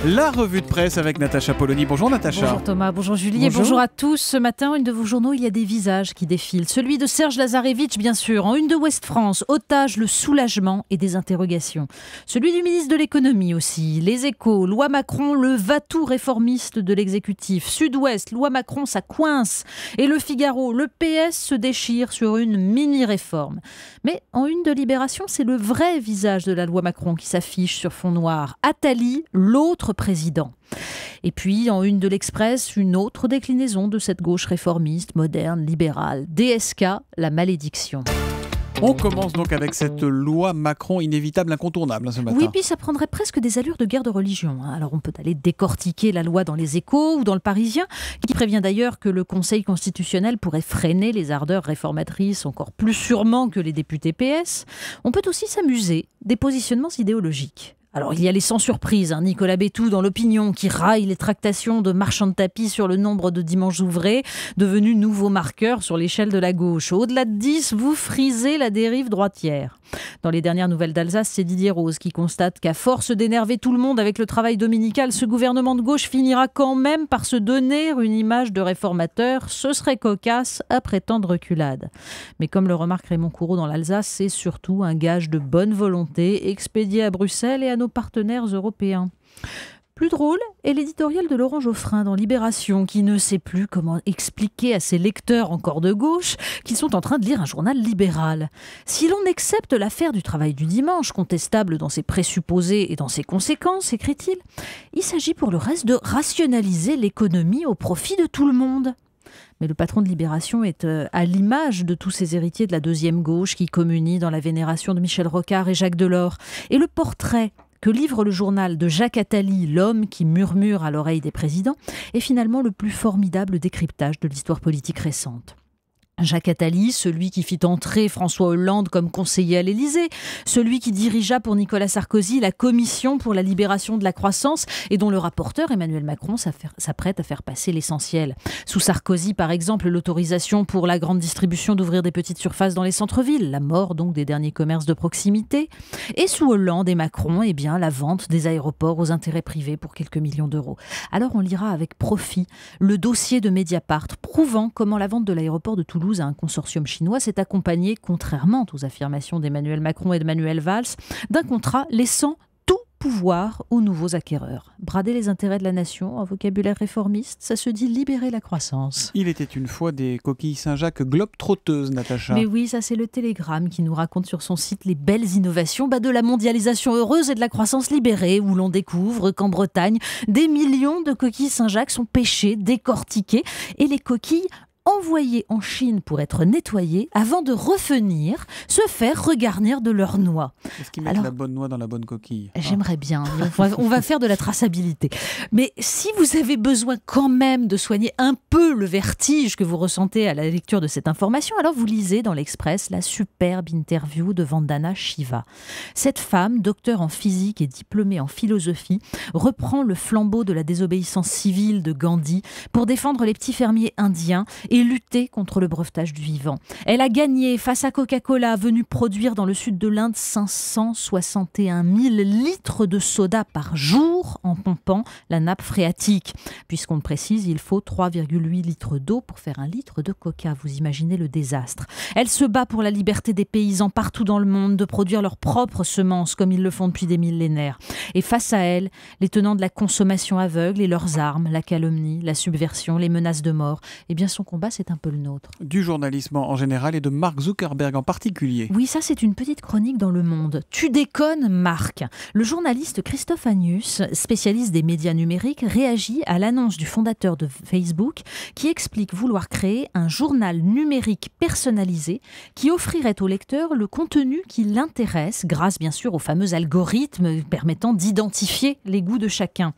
La revue de presse avec Natacha Polony. Bonjour Natacha. Bonjour Thomas, bonjour Julie et bonjour à tous. Ce matin, une de vos journaux, il y a des visages qui défilent. Celui de Serge Lazarevitch, bien sûr, en une de Ouest France. Otage, le soulagement et des interrogations. Celui du ministre de l'économie aussi. Les Échos, loi Macron, le va-tout réformiste de l'exécutif. Sud-Ouest, loi Macron, ça coince. Et le Figaro, le PS se déchire sur une mini-réforme. Mais en une de Libération, c'est le vrai visage de la loi Macron qui s'affiche sur fond noir. Attali, l'autre président. Et puis, en une de l'Express, une autre déclinaison de cette gauche réformiste, moderne, libérale. DSK, la malédiction. On commence donc avec cette loi Macron inévitable, incontournable ce matin. Oui, puis ça prendrait presque des allures de guerre de religion. Alors on peut aller décortiquer la loi dans les Échos ou dans le Parisien, qui prévient d'ailleurs que le Conseil constitutionnel pourrait freiner les ardeurs réformatrices encore plus sûrement que les députés PS. On peut aussi s'amuser des positionnements idéologiques. Alors il y a les sans surprise, Nicolas Bétou dans l'Opinion qui raille les tractations de marchands de tapis sur le nombre de dimanches ouvrés, devenu nouveau marqueur sur l'échelle de la gauche. Au-delà de 10, vous frisez la dérive droitière. Dans les dernières nouvelles d'Alsace, c'est Didier Rose qui constate qu'à force d'énerver tout le monde avec le travail dominical, ce gouvernement de gauche finira quand même par se donner une image de réformateur. Ce serait cocasse après tant de reculades. Mais comme le remarque Raymond Courreau dans l'Alsace, c'est surtout un gage de bonne volonté expédié à Bruxelles et à nos partenaires européens. Plus drôle est l'éditorial de Laurent Geoffrin dans Libération, qui ne sait plus comment expliquer à ses lecteurs encore de gauche qu'ils sont en train de lire un journal libéral. Si l'on accepte l'affaire du travail du dimanche, contestable dans ses présupposés et dans ses conséquences, écrit-il, il s'agit pour le reste de rationaliser l'économie au profit de tout le monde. Mais le patron de Libération est à l'image de tous ces héritiers de la deuxième gauche qui communient dans la vénération de Michel Rocard et Jacques Delors. Et le portrait que livre le journal de Jacques Attali, l'homme qui murmure à l'oreille des présidents, est finalement le plus formidable décryptage de l'histoire politique récente. Jacques Attali, celui qui fit entrer François Hollande comme conseiller à l'Élysée, celui qui dirigea pour Nicolas Sarkozy la commission pour la libération de la croissance et dont le rapporteur Emmanuel Macron s'apprête à faire passer l'essentiel. Sous Sarkozy, par exemple, l'autorisation pour la grande distribution d'ouvrir des petites surfaces dans les centres-villes, la mort donc des derniers commerces de proximité. Et sous Hollande et Macron, la vente des aéroports aux intérêts privés pour quelques millions d'euros. Alors on lira avec profit le dossier de Mediapart prouvant comment la vente de l'aéroport de Toulouse à un consortium chinois s'est accompagné, contrairement aux affirmations d'Emmanuel Macron et de Manuel Valls, d'un contrat laissant tout pouvoir aux nouveaux acquéreurs. Brader les intérêts de la nation, en vocabulaire réformiste, ça se dit libérer la croissance. Il était une fois des coquilles Saint-Jacques globe-trotteuses, Natacha. Mais oui, ça c'est le Télégramme qui nous raconte sur son site les belles innovations de la mondialisation heureuse et de la croissance libérée, où l'on découvre qu'en Bretagne, des millions de coquilles Saint-Jacques sont pêchées, décortiquées, et les coquilles envoyés en Chine pour être nettoyés avant de revenir se faire regarnir de leur noix. Est-ce qu'ils mettent la bonne noix dans la bonne coquille ? J'aimerais bien. On va faire de la traçabilité. Mais si vous avez besoin quand même de soigner un peu le vertige que vous ressentez à la lecture de cette information, alors vous lisez dans l'Express la superbe interview de Vandana Shiva. Cette femme, docteur en physique et diplômée en philosophie, reprend le flambeau de la désobéissance civile de Gandhi pour défendre les petits fermiers indiens et lutter contre le brevetage du vivant. Elle a gagné face à Coca-Cola, venue produire dans le sud de l'Inde 561 000 litres de soda par jour en pompant la nappe phréatique. Puisqu'on le précise, il faut 3,8 litres d'eau pour faire un litre de coca. Vous imaginez le désastre. Elle se bat pour la liberté des paysans partout dans le monde de produire leurs propres semences comme ils le font depuis des millénaires. Et face à elle, les tenants de la consommation aveugle et leurs armes, la calomnie, la subversion, les menaces de mort, eh bien son combat, c'est un peu le nôtre. Du journalisme en général et de Mark Zuckerberg en particulier. Oui, ça c'est une petite chronique dans Le Monde. Tu déconnes, Marc. Le journaliste Christophe Agnus, spécialiste des médias numériques, réagit à l'annonce du fondateur de Facebook qui explique vouloir créer un journal numérique personnalisé qui offrirait au lecteur le contenu qui l'intéresse, grâce bien sûr au fameux algorithme permettant d'identifier les goûts de chacun.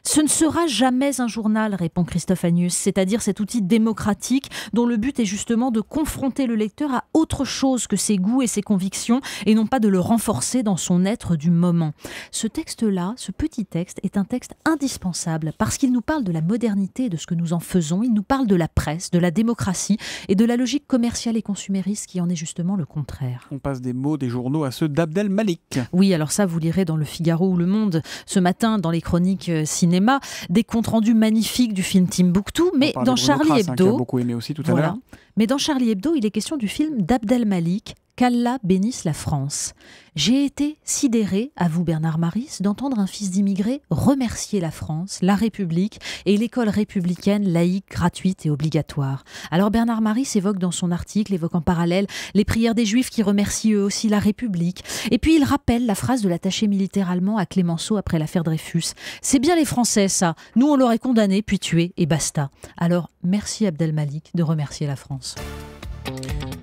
Ce ne sera jamais un journal, répond Christophe Agnus, c'est-à-dire cet outil démocratique dont le but est justement de confronter le lecteur à autre chose que ses goûts et ses convictions et non pas de le renforcer dans son être du moment. Ce texte-là, ce petit texte, est un texte indispensable parce qu'il nous parle de la modernité et de ce que nous en faisons. Il nous parle de la presse, de la démocratie et de la logique commerciale et consumériste qui en est justement le contraire. On passe des mots des journaux à ceux d'Abdel Malik. Oui, alors ça, vous lirez dans Le Figaro ou Le Monde ce matin dans les chroniques cinéma, des comptes rendus magnifiques du film Timbuktu, mais dans Charlie Hebdo, qui a beaucoup aimé aussi tout à l'heure. Mais dans Charlie Hebdo, il est question du film d'Abdel Malik, qu'Allah bénisse la France. J'ai été sidéré, avoue Bernard Maris, d'entendre un fils d'immigré remercier la France, la République et l'école républicaine laïque, gratuite et obligatoire. Alors Bernard Maris évoque dans son article, évoque en parallèle les prières des Juifs qui remercient eux aussi la République. Et puis il rappelle la phrase de l'attaché militaire allemand à Clémenceau après l'affaire Dreyfus. C'est bien les Français ça, nous on l'aurait condamné puis tué et basta. Alors merci Abdel Malik de remercier la France.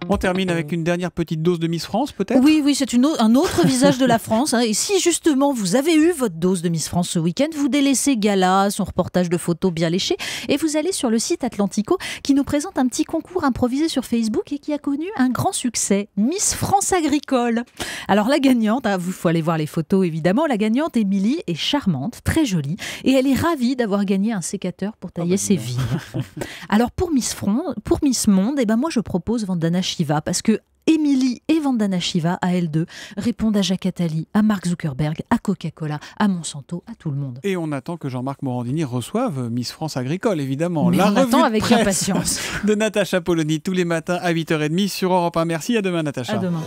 On termine avec une dernière petite dose de Miss France, peut-être ? Oui, c'est un autre visage de la France. Et si justement vous avez eu votre dose de Miss France ce week-end, vous délaissez Gala, son reportage de photos bien léché, et vous allez sur le site Atlantico qui nous présente un petit concours improvisé sur Facebook et qui a connu un grand succès, Miss France Agricole. Alors la gagnante, il faut aller voir les photos évidemment, la gagnante Émilie est charmante, très jolie, et elle est ravie d'avoir gagné un sécateur pour tailler ses vignes. Alors pour Miss Monde, moi je propose Vandana Shiva, parce que Émilie et Vandana Shiva, à elles deux, répondent à Jacques Attali, à Mark Zuckerberg, à Coca-Cola, à Monsanto, à tout le monde. Et on attend que Jean-Marc Morandini reçoive Miss France Agricole, évidemment. Mais la on attend avec presse impatience. De Natacha Polony tous les matins à 8h30 sur Europe 1. Merci, à demain Natacha. À demain.